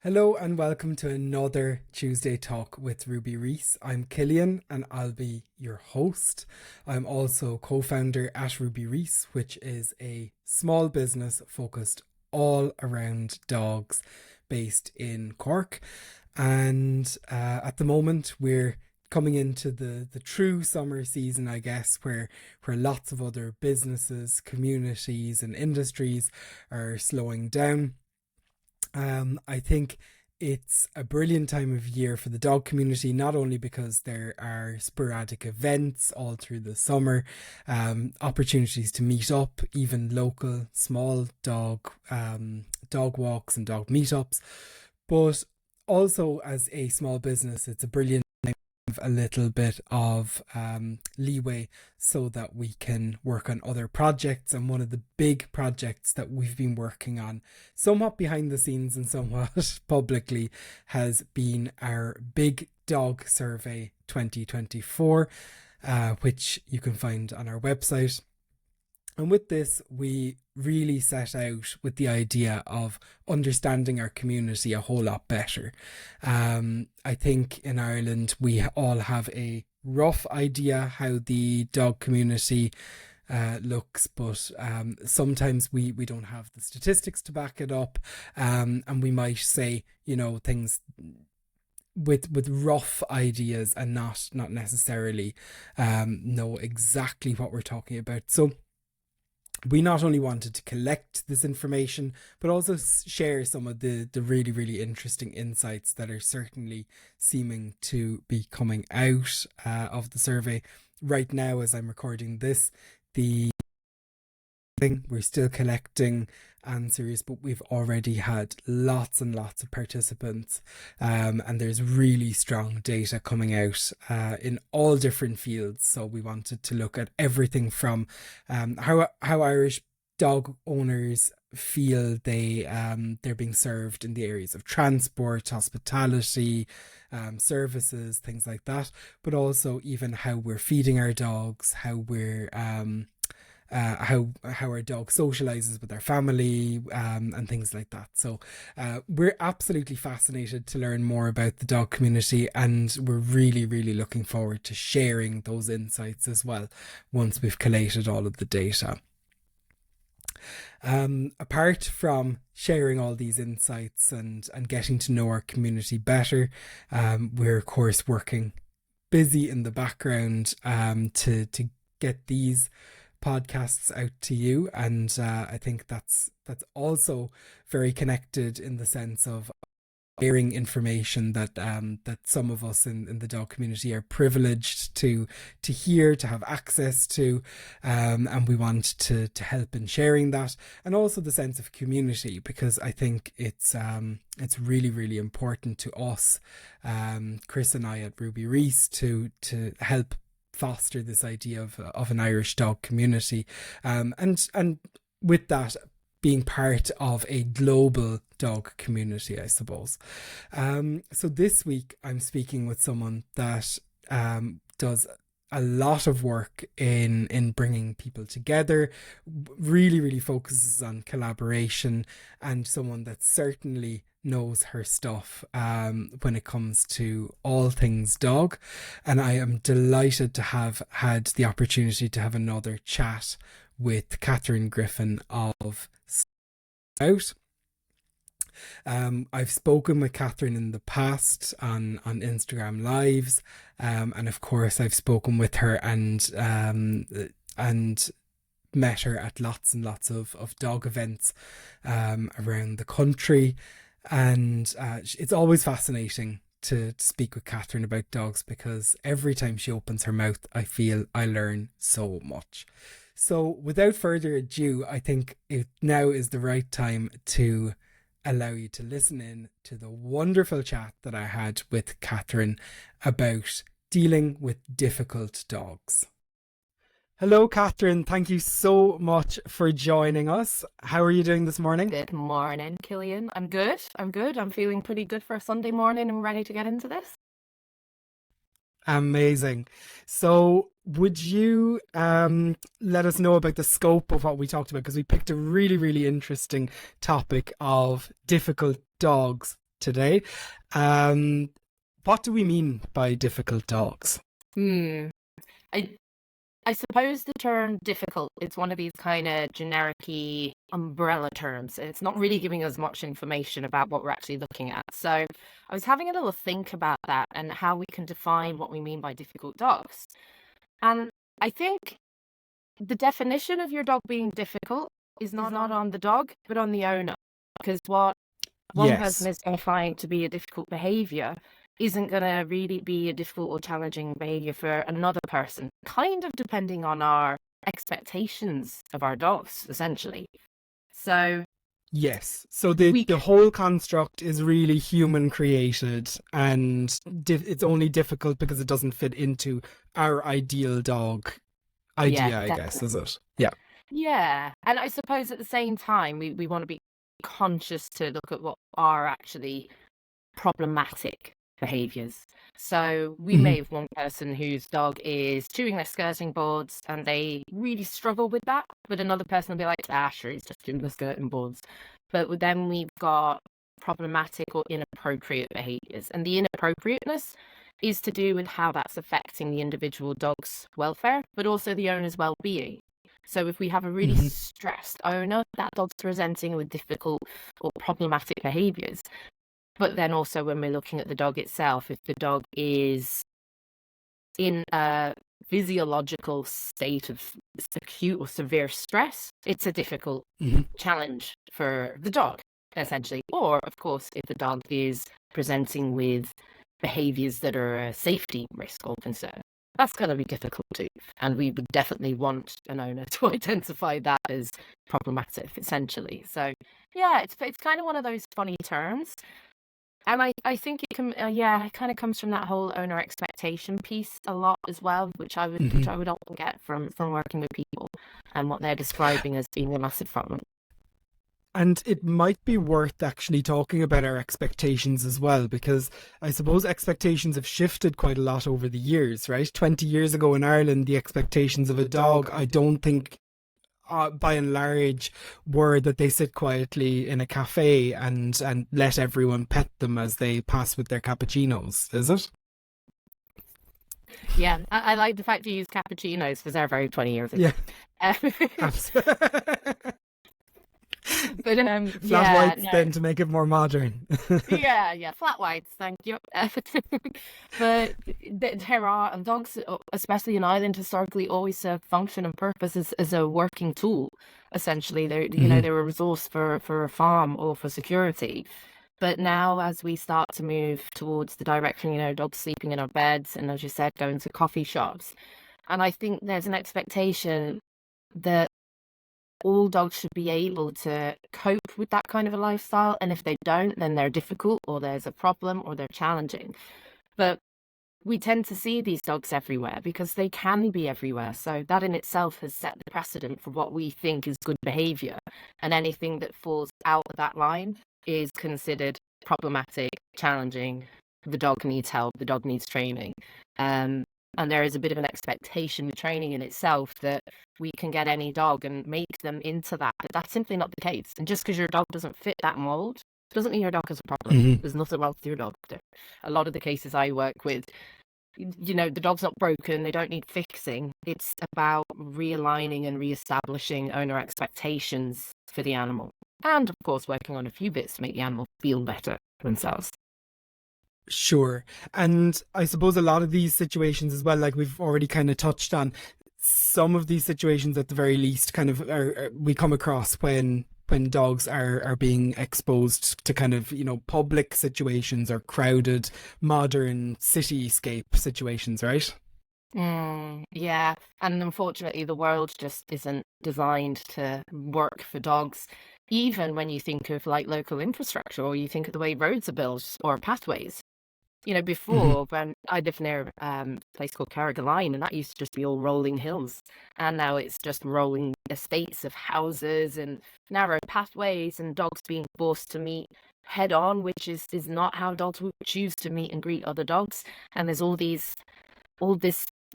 Hello and welcome to another Tuesday Talk with Ruby Reese. I'm Killian and I'll be your host. I'm also co-founder at Ruby Reese, which is a small business focused all around dogs based in Cork. And at the moment we're coming into the true summer season, I guess, where lots of other businesses, communities and industries are slowing down. I think it's a brilliant time of year for the dog community, not only because there are sporadic events all through the summer, opportunities to meet up, even local small dog walks and dog meetups, but also as a small business, it's a brilliant a little bit of leeway so that we can work on other projects. And one of the big projects that we've been working on somewhat behind the scenes and somewhat publicly has been our Big Dog Survey 2024, which you can find on our website. And with this, we really set out with the idea of understanding our community a whole lot better. I think in Ireland, we all have a rough idea how the dog community looks, but sometimes we don't have the statistics to back it up. And we might say, things with rough ideas and not necessarily know exactly what we're talking about. So we not only wanted to collect this information, but also share some of the really, really interesting insights that are certainly seeming to be coming out of the survey. Right now, as I'm recording this, we're still collecting answers, but we've already had lots and lots of participants, and there's really strong data coming out in all different fields. So we wanted to look at everything from how Irish dog owners feel they're being served in the areas of transport, hospitality, services, things like that, but also even how we're feeding our dogs, how we're how our dog socializes with our family, and things like that. So we're absolutely fascinated to learn more about the dog community, and we're really, really looking forward to sharing those insights as well once we've collated all of the data. Apart from sharing all these insights and getting to know our community better, we're of course working busy in the background to get these podcasts out to you, and I think that's also very connected in the sense of sharing information that some of us in the dog community are privileged to hear, to have access to, and we want to help in sharing that, and also the sense of community, because I think it's really, really important to us, Chris and I at Ruby Reese, to help foster this idea of an Irish dog community, and with that being part of a global dog community, I suppose. So this week I'm speaking with someone that does a lot of work in bringing people together, really, really focuses on collaboration, and someone that certainly knows her stuff when it comes to all things dog. And I am delighted to have had the opportunity to have another chat with Catherine Griffin of Snout About. I've spoken with Catherine in the past on Instagram Lives, and of course I've spoken with her and met her at lots and lots of dog events around the country. And it's always fascinating to speak with Catherine about dogs, because every time she opens her mouth, I feel I learn so much. So without further ado, I think it now is the right time to allow you to listen in to the wonderful chat that I had with Catherine about dealing with difficult dogs. Hello, Catherine. Thank you so much for joining us. How are you doing this morning? Good morning, Killian. I'm good. I'm feeling pretty good for a Sunday morning. I'm ready to get into this. Amazing. So would you let us know about the scope of what we talked about? Because we picked a really, really interesting topic of difficult dogs today. Um, what do we mean by difficult dogs? Hmm. I I suppose the term difficult is one of these kind of generic-y umbrella terms. It's not really giving us much information about what we're actually looking at. So I was having a little think about that and how we can define what we mean by difficult dogs. And I think the definition of your dog being difficult is not on the dog, but on the owner. Because what one person Yes. is going to find to be a difficult behavior isn't going to really be a difficult or challenging behavior for another person, kind of depending on our expectations of our dogs, essentially. So Yes. So the whole construct is really human created, and it's only difficult because it doesn't fit into our ideal dog yeah, idea, I guess, is definitely. it? Yeah. Yeah. And I suppose at the same time, we want to be conscious to look at what are actually problematic behaviors. So we Hmm. may have one person whose dog is chewing their skirting boards and they really struggle with that, but another person will be like, ah, sure, he's just chewing the skirting boards. But then we've got problematic or inappropriate behaviors, and the inappropriateness is to do with how that's affecting the individual dog's welfare, but also the owner's well-being. So if we have a really Hmm. stressed owner, that dog's presenting with difficult or problematic behaviors. But then also when we're looking at the dog itself, if the dog is in a physiological state of acute or severe stress, it's a difficult Hmm. challenge for the dog, essentially. Or, of course, if the dog is presenting with behaviors that are a safety risk or concern, that's going to be difficult too. And we would definitely want an owner to identify that as problematic, essentially. So, yeah, it's kind of one of those funny terms. And I think it can, yeah, it kind of comes from that whole owner expectation piece a lot as well, which Hmm. I would often get from working with people and what they're describing as being a massive problem. And it might be worth actually talking about our expectations as well, because I suppose expectations have shifted quite a lot over the years, right? 20 years ago in Ireland, the expectations of a dog, I don't think by and large, were that they sit quietly in a cafe and let everyone pet them as they pass with their cappuccinos. Is it? Yeah, I like the fact you use cappuccinos because they're very 20 years ago. Yeah, Uh, absolutely. Flat yeah, whites no, then to make it more modern. yeah, flat whites, thank you. But there are, and dogs, especially in Ireland, historically always serve function and purpose as a working tool. Essentially, Hmm. they're a resource for a farm or for security. But now, as we start to move towards the direction, dogs sleeping in our beds, and as you said, going to coffee shops, and I think there's an expectation that all dogs should be able to cope with that kind of a lifestyle. And if they don't, then they're difficult or there's a problem or they're challenging. But we tend to see these dogs everywhere because they can be everywhere. So that in itself has set the precedent for what we think is good behavior. And anything that falls out of that line is considered problematic, challenging. The dog needs help, the dog needs training. Um, and there is a bit of an expectation with training in itself that we can get any dog and make them into that. But that's simply not the case. And just because your dog doesn't fit that mold doesn't mean your dog has a problem. Hmm. There's nothing wrong with your dog. A lot of the cases I work with, the dog's not broken, they don't need fixing. It's about realigning and reestablishing owner expectations for the animal. And of course, working on a few bits to make the animal feel better themselves. Sure. And I suppose a lot of these situations as well, like we've already kind of touched on, some of these situations at the very least kind of we come across when dogs are being exposed to kind of, public situations or crowded modern cityscape situations, right? Yeah, and unfortunately, the world just isn't designed to work for dogs. Even when you think of like local infrastructure, or you think of the way roads are built or pathways. Hmm. Before when I lived near a place called Carrigaline, and that used to just be all rolling hills, and now it's just rolling estates of houses and narrow pathways, and dogs being forced to meet head on, which is not how dogs would choose to meet and greet other dogs. And there's all this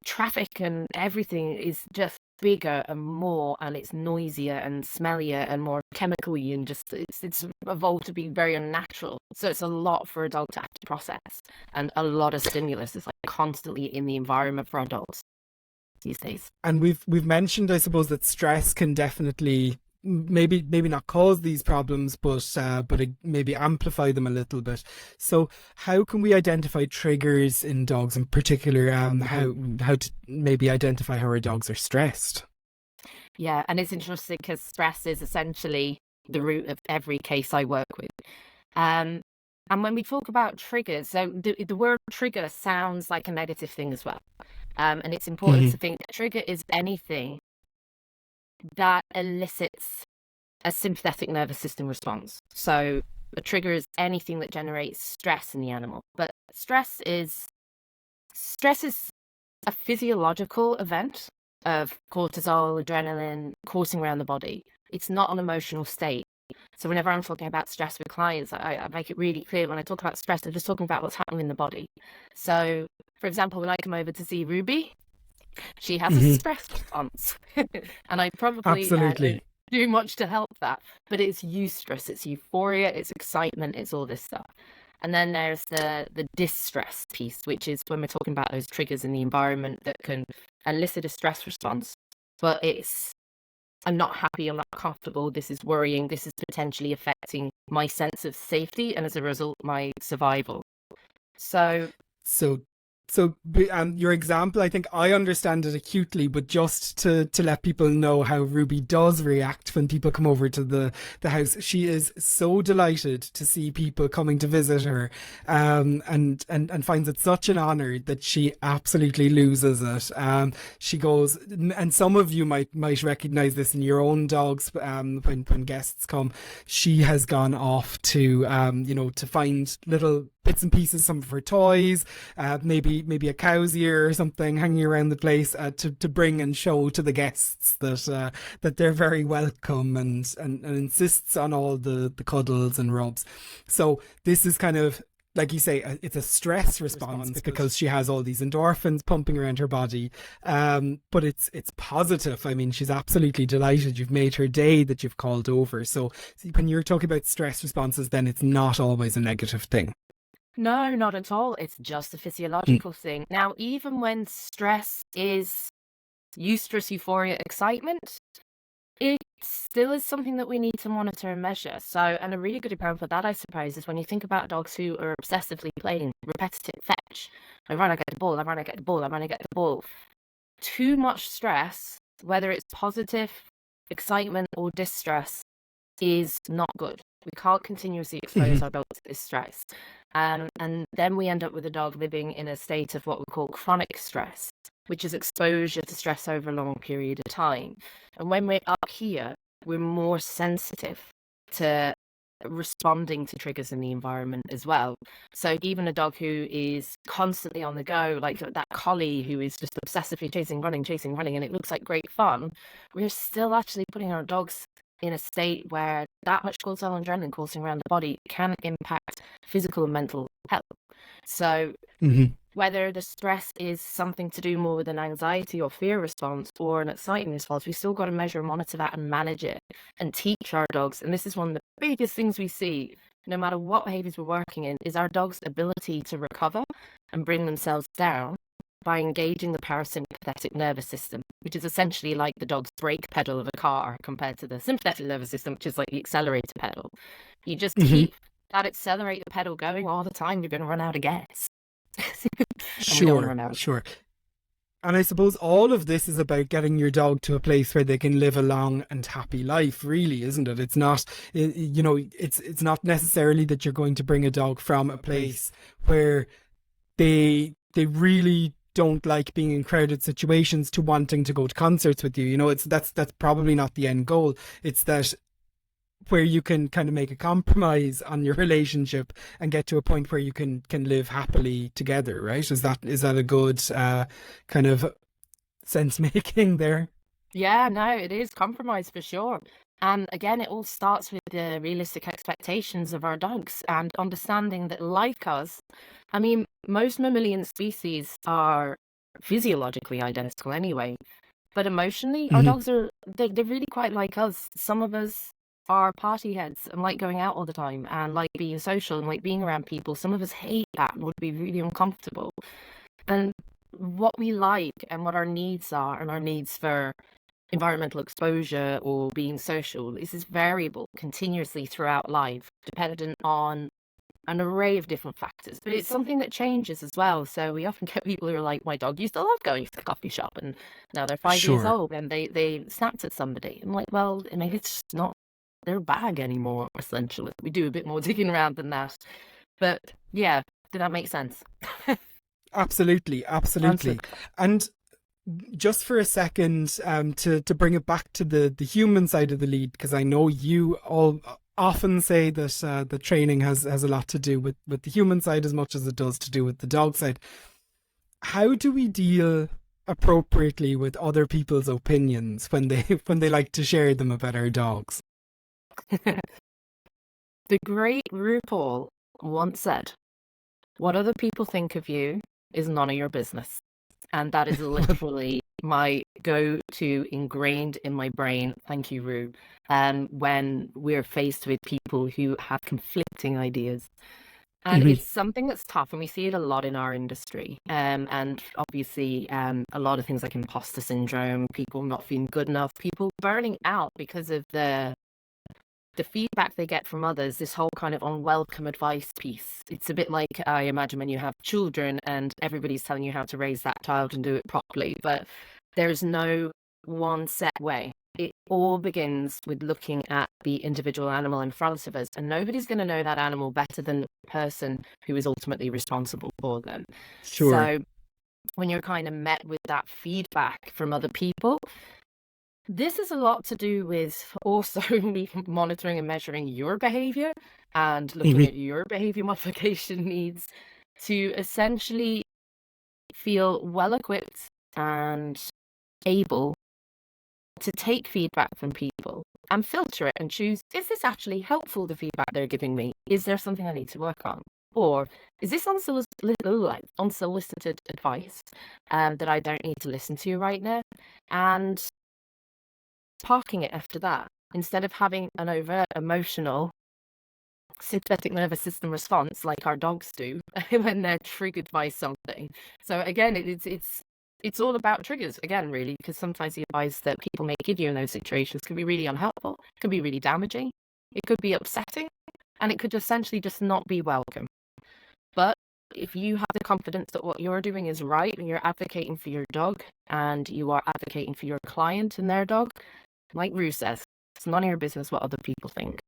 traffic, and everything is just bigger and more, and it's noisier and smellier and more chemical-y, and just it's evolved to be very unnatural. So it's a lot for a dog to have to process, and a lot of stimulus is like constantly in the environment for adults these days. And we've mentioned, I suppose, that stress can definitely maybe not cause these problems, but it maybe amplify them a little bit. So how can we identify triggers in dogs, in particular? How to maybe identify how our dogs are stressed? Yeah, and it's interesting because stress is essentially the root of every case I work with. Um, and when we talk about triggers, so the word trigger sounds like a negative thing as well. And it's important Hmm. to think a trigger is anything that elicits a sympathetic nervous system response. So a trigger is anything that generates stress in the animal. But stress is a physiological event of cortisol, adrenaline coursing around the body. It's not an emotional state. So whenever I'm talking about stress with clients, I make it really clear when I talk about stress, I'm just talking about what's happening in the body. So, for example, when I come over to see Ruby, she has a Hmm. stress response. And I probably don't Absolutely. do much to help that. But it's eustress, it's euphoria, it's excitement, it's all this stuff. And then there's the distress piece, which is when we're talking about those triggers in the environment that can elicit a stress response. But it's, I'm not happy, I'm not comfortable, this is worrying, this is potentially affecting my sense of safety, and as a result, my survival. So, So, your example, I think I understand it acutely, but just to let people know how Ruby does react when people come over to the house, she is so delighted to see people coming to visit her, and finds it such an honor that she absolutely loses it. She goes, and some of you might recognize this in your own dogs, when guests come. She has gone off to to find little bits and pieces, some of her toys, maybe a cow's ear or something hanging around the place, to bring and show to the guests that they're very welcome, and insists on all the cuddles and rubs. So this is kind of, like you say, it's a stress response because she has all these endorphins pumping around her body. But it's positive. I mean, she's absolutely delighted. You've made her day that you've called over. So see, when you're talking about stress responses, then it's not always a negative thing. no, not at all. It's just a Mm. physiological thing. Now, even when stress is eustress, euphoria, excitement, it still is something that we need to monitor and measure. So, and a really good example of that, I suppose, is when you think about dogs who are obsessively playing repetitive fetch. I run, I get the ball, I run, I get the ball, I run, I get the ball. Too much stress, whether it's positive excitement or distress, is not good. We can't continuously expose Mhm. our dogs to this stress. And then we end up with a dog living in a state of what we call chronic stress, which is exposure to stress over a long period of time. And when we're up here, we're more sensitive to responding to triggers in the environment as well. So even a dog who is constantly on the go, like that collie who is just obsessively chasing, running, and it looks like great fun, we're still actually putting our dogs in a state where that much cortisol and adrenaline coursing around the body can impact physical and mental health. So Mhm. whether the stress is something to do more with an anxiety or fear response or an exciting response, we still got to measure and monitor that and manage it and teach our dogs. And this is one of the biggest things we see, no matter what behaviors we're working in, is our dog's ability to recover and bring themselves down by engaging the parasympathetic nervous system, which is essentially like the dog's brake pedal of a car compared to the sympathetic nervous system, which is like the accelerator pedal. You just Mhm. keep that accelerator pedal going all the time, you're going to run out of gas. And we don't want to Sure, run out. sure. And I suppose all of this is about getting your dog to a place where they can live a long and happy life, really, isn't it? It's not, it's not necessarily that you're going to bring a dog from a place where they really don't like being in crowded situations to wanting to go to concerts with you. It's that's probably not the end goal. It's that where you can kind of make a compromise on your relationship and get to a point where you can live happily together, right? Is that a good kind of sense making there? Yeah, no, it is compromise for sure. And again, it all starts with the realistic expectations of our dogs and understanding that, like us, I mean, most mammalian species are physiologically identical anyway. But emotionally, our Hmm. dogs are, they're really quite like us. Some of us are party heads and like going out all the time and like being social and like being around people. Some of us hate that and would be really uncomfortable. And what we like and what our needs are, and our needs for environmental exposure or being social, is variable continuously throughout life, dependent on an array of different factors. But it's something that changes as well. So we often get people who are like, my dog used to love going to the coffee shop, and now they're 5 years Sure. old and they snapped at somebody. I'm like, well, maybe it's just not their bag anymore, essentially. We do a bit more digging around than that. But yeah, did that make sense? Absolutely, Answer. absolutely. And just for a second, to bring it back to the human side of the lead, because I know you all often say that the training has a lot to do with the human side as much as it does to do with the dog side. How do we deal appropriately with other people's opinions when they when they like to share them about our dogs? The great RuPaul once said, what other people think of you is none of your business. And that is literally my go-to, ingrained in my brain. Thank you, Rue. When we're faced with people who have conflicting ideas. And Mhm. it's something that's tough, and we see it a lot in our industry. And obviously, a lot of things like imposter syndrome, people not feeling good enough, people burning out because of the feedback they get from others, this whole kind of unwelcome advice piece. It's a bit like, I imagine, when you have children and everybody's telling you how to raise that child and do it properly, but there's no one set way. It all begins with looking at the individual animal in front of us, and nobody's going to know that animal better than the person who is ultimately responsible for them. Sure. So when you're kind of met with that feedback from other people, this is a lot to do with also monitoring and measuring your behavior and looking Mhm. at your behavior modification needs to essentially feel well equipped and able to take feedback from people and filter it and choose, is this actually helpful, the feedback they're giving me? Is there something I need to work on? Or is this unsolicited advice that I don't need to listen to right now? And parking it after that, instead of having an overt emotional sympathetic nervous system response like our dogs do when they're triggered by something. So again, it's all about triggers again, really, because sometimes the advice that people may give you in those situations can be really unhelpful, can be really damaging, it could be upsetting, and it could essentially just not be welcome. But if you have the confidence that what you're doing is right and you're advocating for your dog and you are advocating for your client and their dog, like Rue says, it's none of your business what other people think.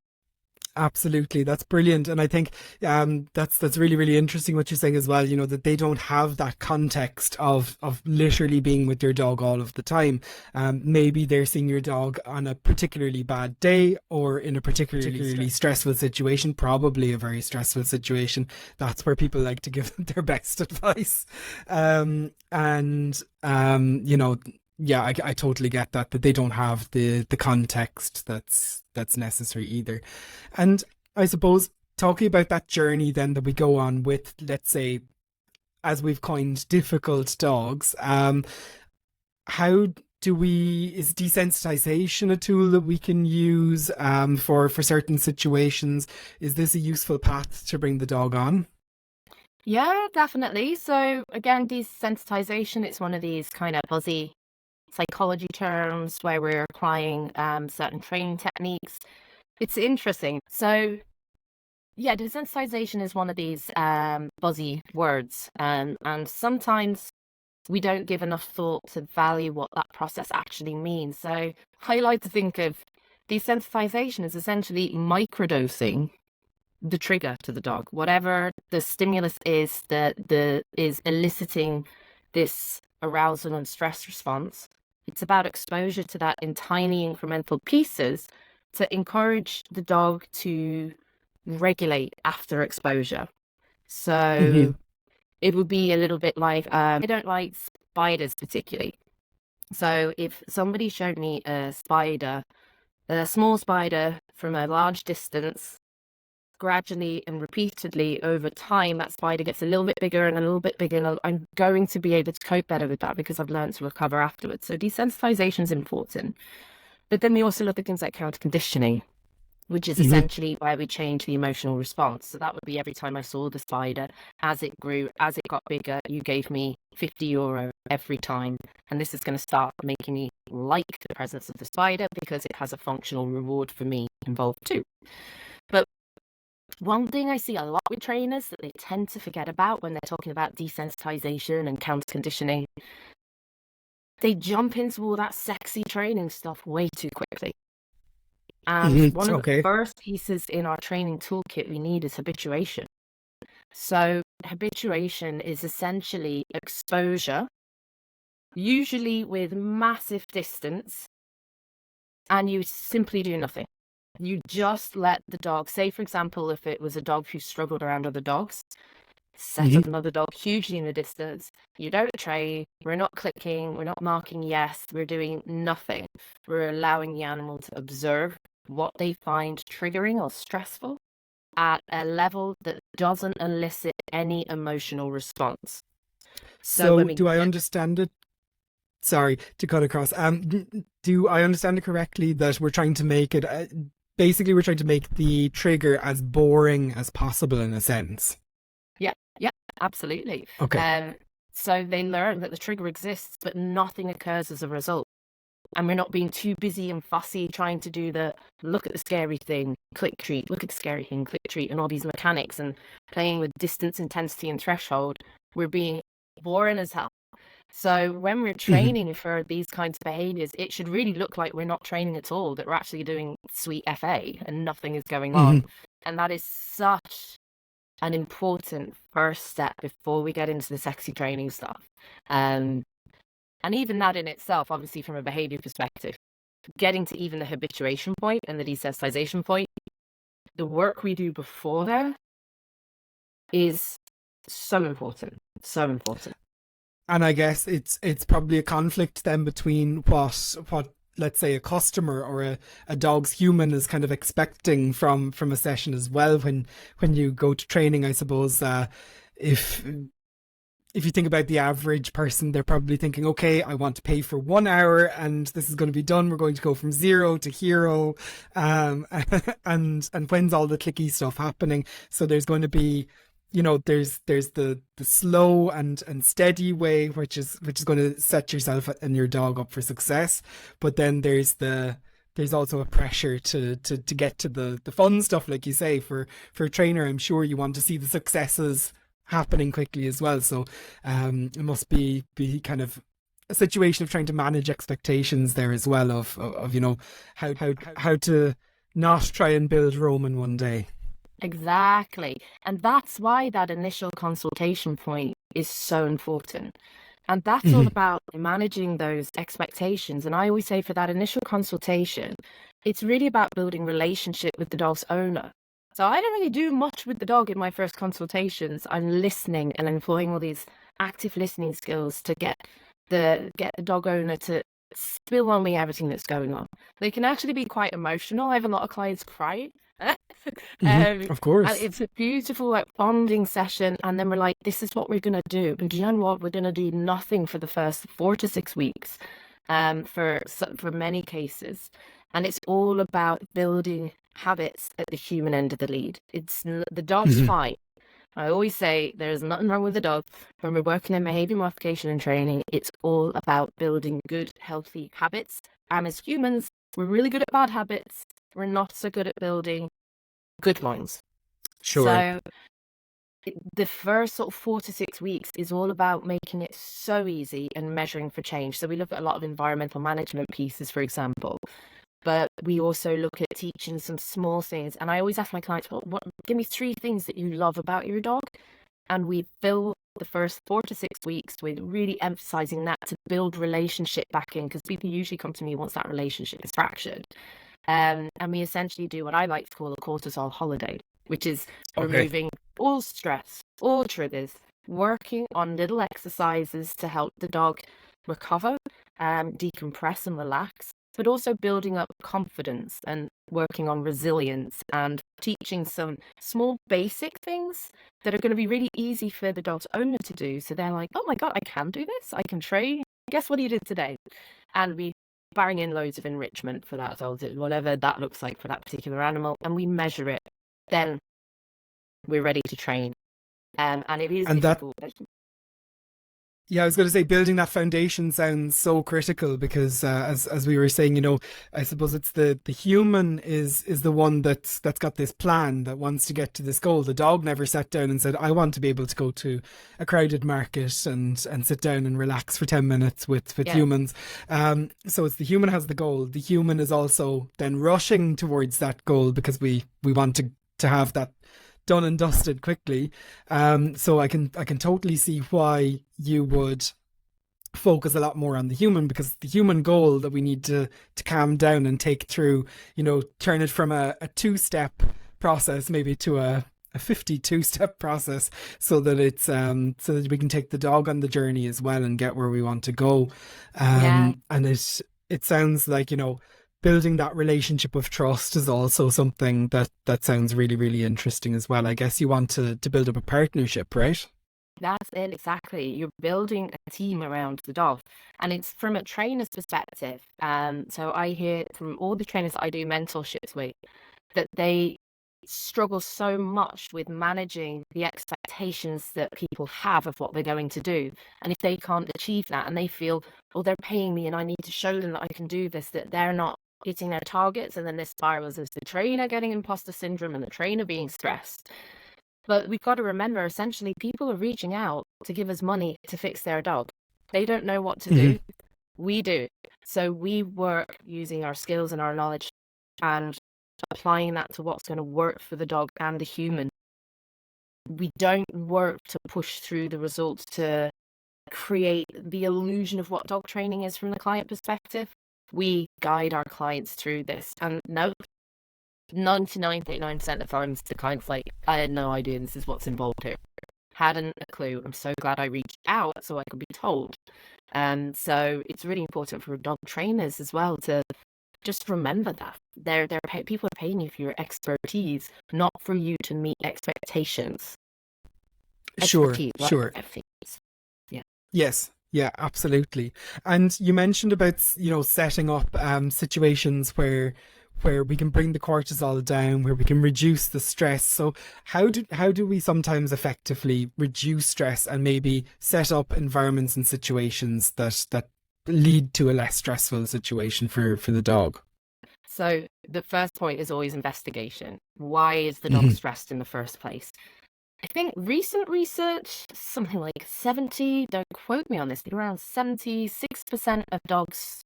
Absolutely, that's brilliant, and I think that's really really interesting what you're saying as well. You know that they don't have that context of literally being with your dog all of the time. Maybe they're seeing your dog on a particularly bad day or in a particularly stressful situation, probably a very stressful situation. That's where people like to give them their best advice, and you know, yeah, I totally get that they don't have the context that's necessary either. And I suppose talking about that journey then that we go on with, let's say, as we've coined, difficult dogs, how do we, is desensitization a tool that we can use for certain situations? Is this a useful path to bring the dog on? Yeah, definitely. So again, desensitization, it's one of these kind of fuzzy psychology terms where we're applying certain training techniques. It's interesting. So yeah, desensitization is one of these buzzy words, and sometimes we don't give enough thought to value what that process actually means. So I like to think of desensitization as essentially microdosing the trigger to the dog, whatever the stimulus is that is eliciting this arousal and stress response. It's about exposure to that in tiny incremental pieces to encourage the dog to regulate after exposure. Hmm. So it would be a little bit like, I don't like spiders particularly. So if somebody showed me a spider, a small spider from a large distance, gradually and repeatedly over time, that spider gets a little bit bigger and a little bit bigger, and I'm going to be able to cope better with that because I've learned to recover afterwards. So desensitization is important. But then we also look at things like counter conditioning, which is Mhm. essentially where we change the emotional response. So that would be every time I saw the spider, as it grew, as it got bigger, you gave me €50 every time. And this is going to start making me like the presence of the spider because it has a functional reward for me involved too. But one thing I see a lot with trainers that they tend to forget about when they're talking about desensitization and counter conditioning, they jump into all that sexy training stuff way too quickly. And one of the Okay. first pieces in our training toolkit we need is habituation. So habituation is essentially exposure, usually with massive distance, and you simply do nothing. You just let the dog, say for example, if it was a dog who struggled around other dogs, set Mhm. up another dog hugely in the distance. You don't tray, we're not clicking, we're not marking yes, we're doing nothing. We're allowing the animal to observe what they find triggering or stressful at a level that doesn't elicit any emotional response. So when So we do I understand it? Sorry to cut across. Do I understand it correctly that we're trying to make it basically we're trying to make the trigger as boring as possible in a sense? yeah, absolutely. Okay. So they learn that the trigger exists, but nothing occurs as a result. And we're not being too busy and fussy trying to do the look at the scary thing, click treat, look at the scary thing, click treat, and all these mechanics and playing with distance, intensity, and threshold. We're being boring as hell. So when we're Mhm. training for these kinds of behaviors, it should really look like we're not training at all, that we're actually doing sweet FA and nothing is going on. Mhm. And that is such an important first step before we get into the sexy training stuff. And even that in itself, obviously from a behavior perspective, getting to even the habituation point and the desensitization point, the work we do before there is so important. So important. And I guess it's probably a conflict then between what let's say a customer or a dog's human is kind of expecting from a session as well when you go to training, I suppose. If if you think about the average person, they're probably thinking, okay, I want to pay for 1 hour and this is going to be done. We're going to go from zero to hero. And when's all the clicky stuff happening? So there's going to be, there's the slow and steady way, which is going to set yourself and your dog up for success. But then there's also a pressure to get to the fun stuff, like you say. For a trainer, I'm sure you want to see the successes happening quickly as well. So it must be kind of a situation of trying to manage expectations there as well of how to not try and build Rome in one day. Exactly. And that's why that initial consultation point is so important. And that's all Mhm. about managing those expectations. And I always say for that initial consultation, it's really about building relationship with the dog's owner. So I don't really do much with the dog in my first consultations. I'm listening and employing all these active listening skills to get the dog owner to spill on me everything that's going on. They can actually be quite emotional. I have a lot of clients cry. Of And course. it's a beautiful like bonding session. And then we're like, this is what we're gonna do. And do you know what? We're gonna do nothing for the first 4 to 6 weeks, for many cases. And it's all about building habits at the human end of the lead. The dog's Mhm. fine. I always say there's nothing wrong with the dog. When we're working in behavior modification and training, it's all about building good, healthy habits. And as humans, we're really good at bad habits. We're not so good at building good ones. Sure. So the first sort of 4 to 6 weeks is all about making it so easy and measuring for change. So we look at a lot of environmental management pieces, for example, but we also look at teaching some small things. And I always ask my clients, well, give me 3 things that you love about your dog. And we fill the first 4 to 6 weeks with really emphasizing that to build relationship back in, because people usually come to me once that relationship is fractured. And we essentially do what I like to call a cortisol holiday, which is Okay. removing all stress, all triggers, working on little exercises to help the dog recover, decompress and relax. but also building up confidence and working on resilience and teaching some small basic things that are going to be really easy for the dog's owner to do. So they're like, oh my God, I can do this. I can train. Guess what you did today? And we bang in loads of enrichment for that dog, whatever that looks like for that particular animal, and we measure it. Then we're ready to train. And it is And that, difficult. yeah, I was going to say building that foundation sounds so critical because, as we were saying, I suppose it's the human is the one that's got this plan that wants to get to this goal. The dog never sat down and said, "I want to be able to go to a crowded market and sit down and relax for 10 minutes with Yeah. humans." So it's the human has the goal. The human is also then rushing towards that goal because we want to have that done and dusted quickly. So I can totally see why you would focus a lot more on the human, because the human goal that we need to calm down and take through, turn it from a 2-step process maybe to a 52-step process, so that it's so that we can take the dog on the journey as well and get where we want to go. And it sounds like, building that relationship of trust is also something that sounds really, really interesting as well. I guess you want to build up a partnership, right? That's it, exactly. You're building a team around the dog. And it's from a trainer's perspective. So I hear from all the trainers that I do mentorships with that they struggle so much with managing the expectations that people have of what they're going to do. And if they can't achieve that and they feel, oh, they're paying me and I need to show them that I can do this, that they're not hitting their targets, and then this spirals as the trainer getting imposter syndrome and the trainer being stressed. But we've got to remember, essentially, people are reaching out to give us money to fix their dog. They don't know what to do. We do. So we work using our skills and our knowledge and applying that to what's going to work for the dog and the human. We don't work to push through the results to create the illusion of what dog training is from the client perspective. We guide our clients through this. And no, 99.9% of the times the client's like, I had no idea this is what's involved here. Hadn't a clue. I'm so glad I reached out so I could be told. So it's really important for dog trainers as well to just remember that people are paying you for your expertise, not for you to meet expectations. Sure. Yeah. Yes. Yeah, absolutely. And you mentioned about, setting up situations where we can bring the cortisol down, where we can reduce the stress. So how do we sometimes effectively reduce stress and maybe set up environments and situations that lead to a less stressful situation for the dog? So the first point is always investigation. Why is the dog stressed in the first place? I think recent research, something like 70, don't quote me on this, but around 76% of dogs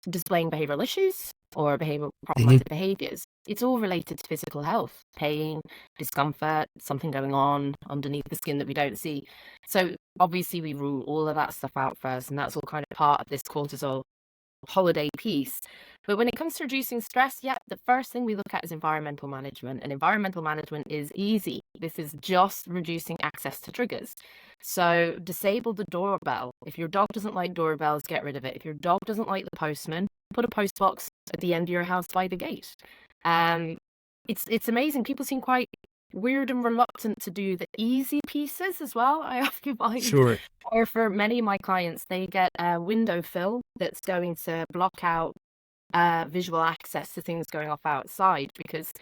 displaying behavioral issues or problematic behaviors, it's all related to physical health, pain, discomfort, something going on underneath the skin that we don't see. So obviously we rule all of that stuff out first, and that's all kind of part of this cortisol holiday piece. But when it comes to reducing stress, the first thing we look at is environmental management. And environmental management is easy. This is just reducing access to triggers. So disable the doorbell. If your dog doesn't like doorbells, get rid of it. If your dog doesn't like the postman, put a post box at the end of your house by the gate. It's amazing. People seem quite weird and reluctant to do the easy pieces as well, I often find. Sure. Or for many of my clients, they get a window fill that's going to block out visual access to things going off outside, because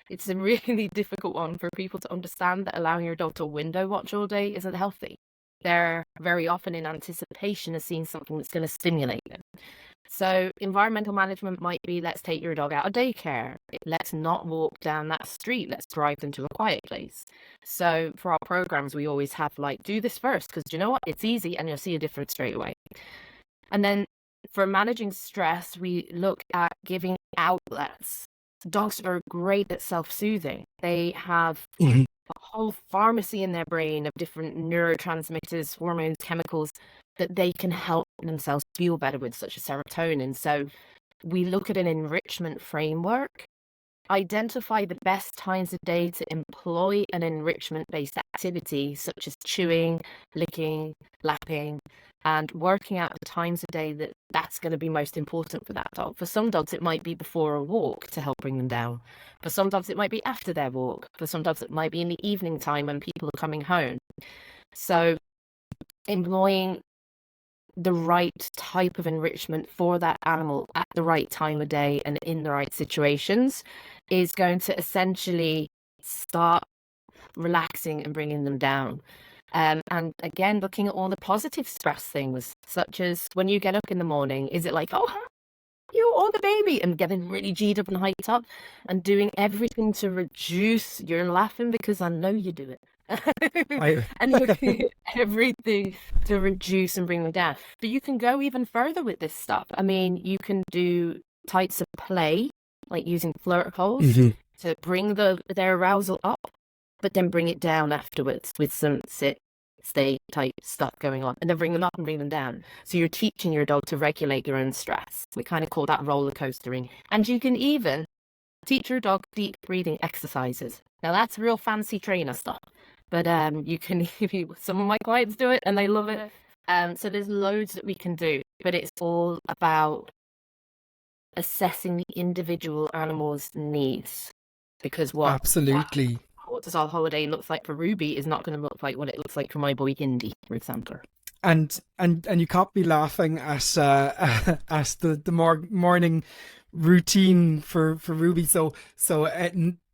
it's a really difficult one for people to understand that allowing your dog to window watch all day isn't healthy. They're very often in anticipation of seeing something that's going to stimulate them. So environmental management might be, let's take your dog out of daycare. Let's not walk down that street. Let's drive them to a quiet place. So for our programs, we always have do this first, because you know what? It's easy and you'll see a difference straight away. And then for managing stress, we look at giving outlets. Dogs are great at self-soothing. They have a whole pharmacy in their brain of different neurotransmitters, hormones, chemicals that they can help themselves feel better with, such as serotonin. So we look at an enrichment framework, identify the best times of day to employ an enrichment-based activity, such as chewing, licking, lapping, and working out the times of day that's going to be most important for that dog. For some dogs, it might be before a walk to help bring them down. For some dogs, it might be after their walk. For some dogs, it might be in the evening time when people are coming home. So employing the right type of enrichment for that animal at the right time of day and in the right situations is going to essentially start relaxing and bringing them down. And again, looking at all the positive stress things, such as when you get up in the morning, is it like, oh, you or the baby, and getting really G'd up and hyped up and doing everything to reduce, you're laughing because I know you do it. I And looking at everything to reduce and bring them down. But you can go even further with this stuff. I mean, you can do types of play, like using flirt calls to bring their arousal up, but then bring it down afterwards with some sit, stay type stuff going on, and then bring them up and bring them down. So you're teaching your dog to regulate your own stress. We kind of call that roller coastering. And you can even teach your dog deep breathing exercises. Now that's real fancy trainer stuff, but you can, some of my clients do it and they love it. So there's loads that we can do, but it's all about assessing the individual animal's needs, because what absolutely. cortisol holiday looks like for Ruby is not going to look like what it looks like for my boy Indy, for example. And you can't be laughing at at the morning routine for Ruby. So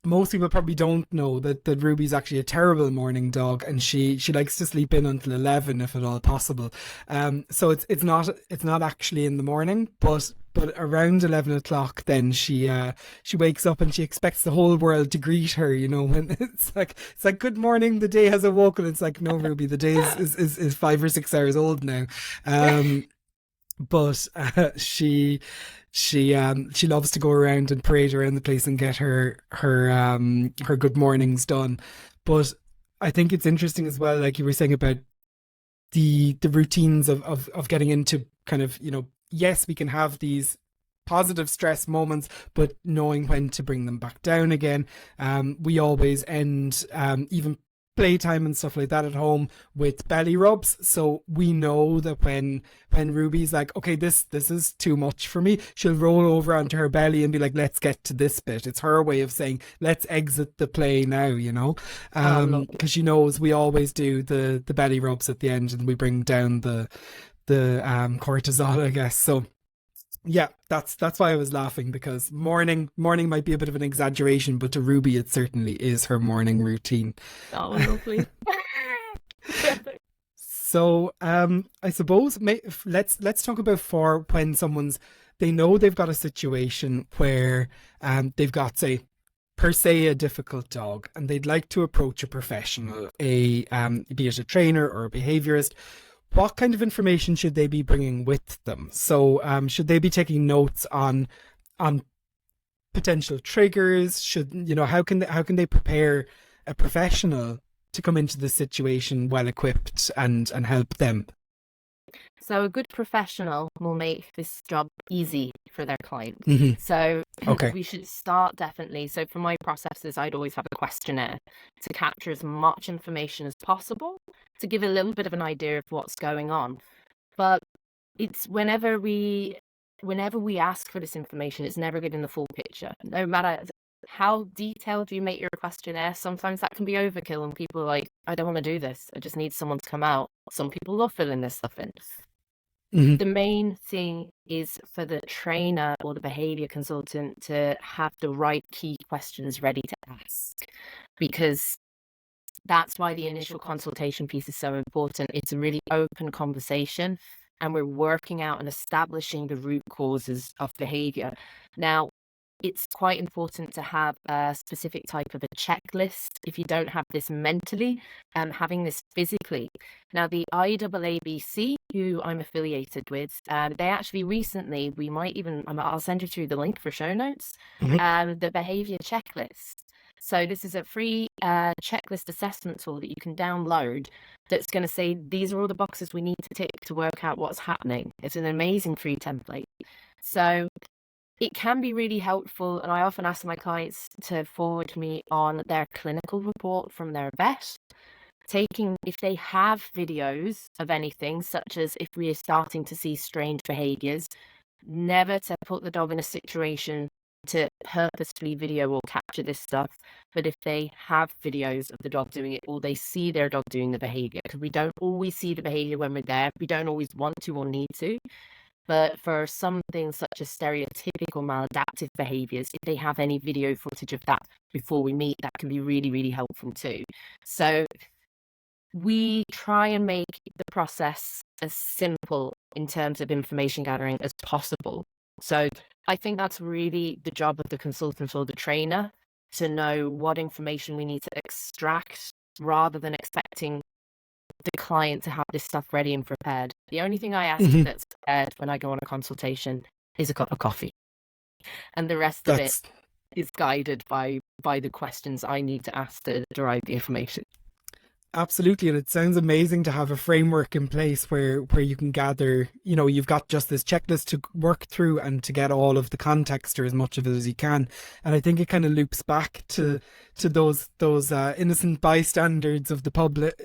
most people probably don't know that Ruby's actually a terrible morning dog, and she likes to sleep in until 11 if at all possible. So it's not actually in the morning, but around 11 o'clock then she wakes up and she expects the whole world to greet her, you know, when it's like good morning, the day has awoken. It's like, no, Ruby, the day is 5 or 6 hours old now. But she loves to go around and parade around the place and get her good mornings done. But I think it's interesting as well, like you were saying about the routines of getting into kind of, you know, yes, we can have these positive stress moments, but knowing when to bring them back down again. We always end even playtime and stuff like that at home with belly rubs, so we know that when Ruby's like, okay, this is too much for me, she'll roll over onto her belly and be like, let's get to this bit. It's her way of saying, let's exit the play now, you know, because she knows we always do the belly rubs at the end and we bring down the cortisol, I guess. So yeah, that's why I was laughing, because morning might be a bit of an exaggeration, but to Ruby it certainly is her morning routine. Oh, lovely. So I suppose let's talk about for when they know they've got a situation where they've got, say, per se a difficult dog, and they'd like to approach a professional, be it a trainer or a behaviourist. What kind of information should they be bringing with them? So should they be taking notes on potential triggers? How can they prepare a professional to come into the situation well equipped and help them? So a good professional will make this job easy for their client. So Okay. we should start definitely. So for my processes, I'd always have a questionnaire to capture as much information as possible to give a little bit of an idea of what's going on. But it's whenever we ask for this information, it's never getting the full picture. No matter how detailed you make your questionnaire, sometimes that can be overkill and people are like, I don't want to do this. I just need someone to come out. Some people love filling this stuff in. The main thing is for the trainer or the behavior consultant to have the right key questions ready to ask, because that's why the initial consultation piece is so important. It's a really open conversation and we're working out and establishing the root causes of behavior. Now, it's quite important to have a specific type of a checklist if you don't have this mentally, having this physically. Now, the IAABC, who I'm affiliated with, they actually recently, I'll send you through the link for show notes, the behavior checklist. So this is a free checklist assessment tool that you can download that's going to say, these are all the boxes we need to tick to work out what's happening. It's an amazing free template. So it can be really helpful, and I often ask my clients to forward me on their clinical report from their vet, taking, if they have videos of anything, such as if we are starting to see strange behaviors, never to put the dog in a situation to purposefully video or capture this stuff. But if they have videos of the dog doing it, or they see their dog doing the behavior, because we don't always see the behavior when we're there, we don't always want to or need to. But for some things such as stereotypical maladaptive behaviors, if they have any video footage of that before we meet, that can be really, really helpful too. So we try and make the process as simple in terms of information gathering as possible. So I think that's really the job of the consultant or the trainer, to know what information we need to extract rather than expecting the client to have this stuff ready and prepared. The only thing I ask Mhm. that's prepared when I go on a consultation is a cup of coffee. And the rest of it That's is guided by the questions I need to ask to derive the information. absolutely, and it sounds amazing to have a framework in place where you can gather, you've got just this checklist to work through and to get all of the context, or as much of it as you can. And I think it kind of loops back to those innocent bystanders of the public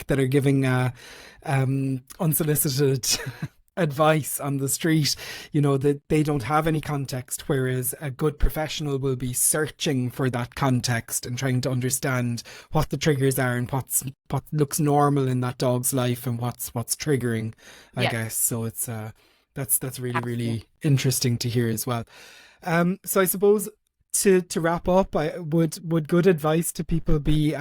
that are giving unsolicited advice on the street, that they don't have any context, whereas a good professional will be searching for that context and trying to understand what the triggers are and what looks normal in that dog's life and what's triggering, I Yeah, guess. So it's that's really, absolutely. really interesting to hear as well. So I suppose to wrap up, I would good advice to people be,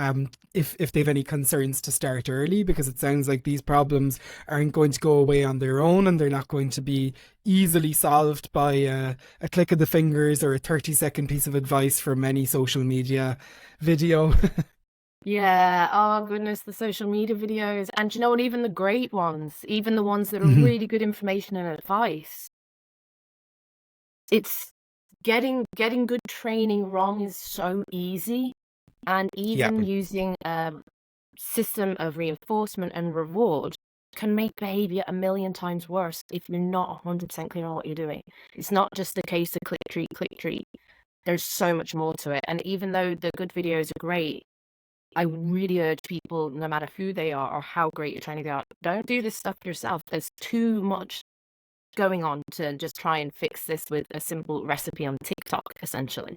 if they've any concerns, to start early, because it sounds like these problems aren't going to go away on their own, and they're not going to be easily solved by a click of the fingers or a 30-second piece of advice from any social media video. Yeah, oh goodness, the social media videos. And you know what, even the great ones, even the ones that are Mhm. really good information and advice, it's getting good training wrong is so easy. And Yeah, even using a system of reinforcement and reward can make behavior a million times worse if you're not 100% clear on what you're doing. It's not just a case of click treat. There's so much more to it. And even though the good videos are great, I really urge people, no matter who they are or how great you're trying to get out, don't do this stuff yourself. There's too much going on to just try and fix this with a simple recipe on TikTok, essentially.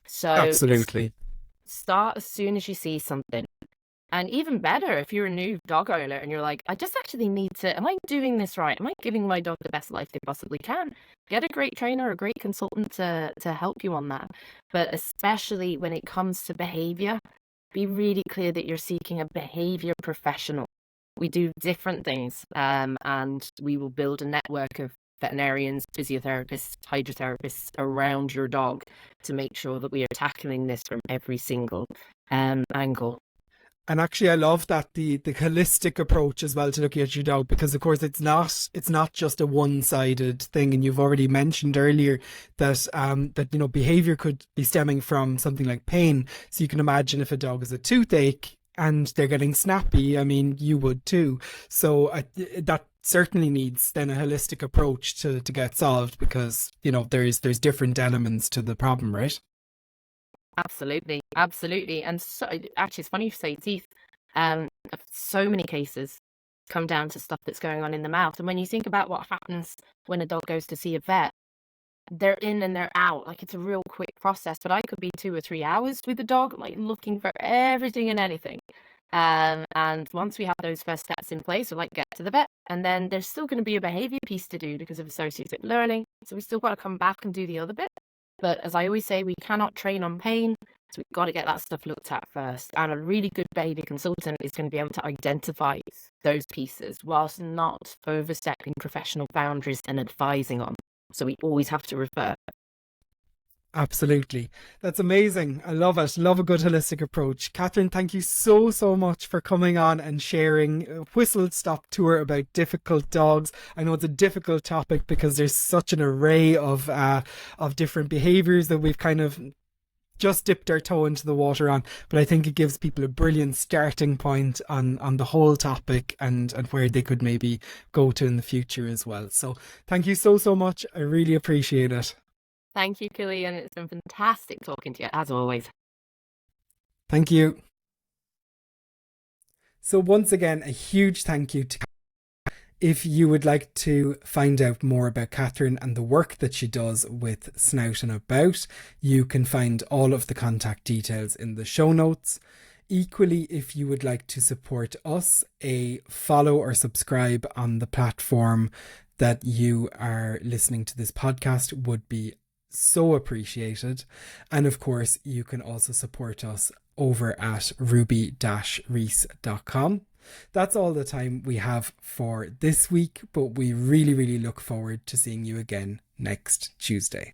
So absolutely. start as soon as you see something. And even better, if you're a new dog owner and you're like, I just actually need to, am I doing this right? Am I giving my dog the best life they possibly can? Get a great trainer, a great consultant to help you on that. But especially when it comes to behavior, be really clear that you're seeking a behavior professional. We do different things, and we will build a network of veterinarians, physiotherapists, hydrotherapists around your dog to make sure that we are tackling this from every single angle. And actually, I love that the holistic approach as well to looking at your dog, because of course it's not just a one-sided thing. And you've already mentioned earlier that behavior could be stemming from something like pain. So you can imagine if a dog has a toothache and they're getting snappy, I mean, you would too. So that certainly needs then a holistic approach to get solved, because there's different elements to the problem, right? Absolutely, absolutely. And so actually, it's funny you say teeth. So many cases come down to stuff that's going on in the mouth. And when you think about what happens when a dog goes to see a vet, they're in and they're out. Like, it's a real quick process, but I could be 2 or 3 hours with the dog, like looking for everything and anything. And once we have those first steps in place, we're like, get to the vet. And then there's still going to be a behavior piece to do because of associative learning. So we still got to come back and do the other bit. But as I always say, we cannot train on pain. So we've got to get that stuff looked at first. And a really good behavior consultant is going to be able to identify those pieces whilst not overstepping professional boundaries and advising on. So we always have to refer. Absolutely. That's amazing. I love it. Love a good holistic approach. Catherine, thank you so, so much for coming on and sharing a whistle stop tour about difficult dogs. I know it's a difficult topic because there's such an array of different behaviors that we've kind of just dipped our toe into the water on, but I think it gives people a brilliant starting point on the whole topic, and where they could maybe go to in the future as well. So thank you so, so much. I really appreciate it. Thank you, Killian. It's been fantastic talking to you, as always. Thank you. So once again, a huge thank you to. If you would like to find out more about Catherine and the work that she does with Snout and About, you can find all of the contact details in the show notes. Equally, if you would like to support us, a follow or subscribe on the platform that you are listening to this podcast would be so appreciated. And of course, you can also support us over at ruby-reese.com. That's all the time we have for this week, but we really, really look forward to seeing you again next Tuesday.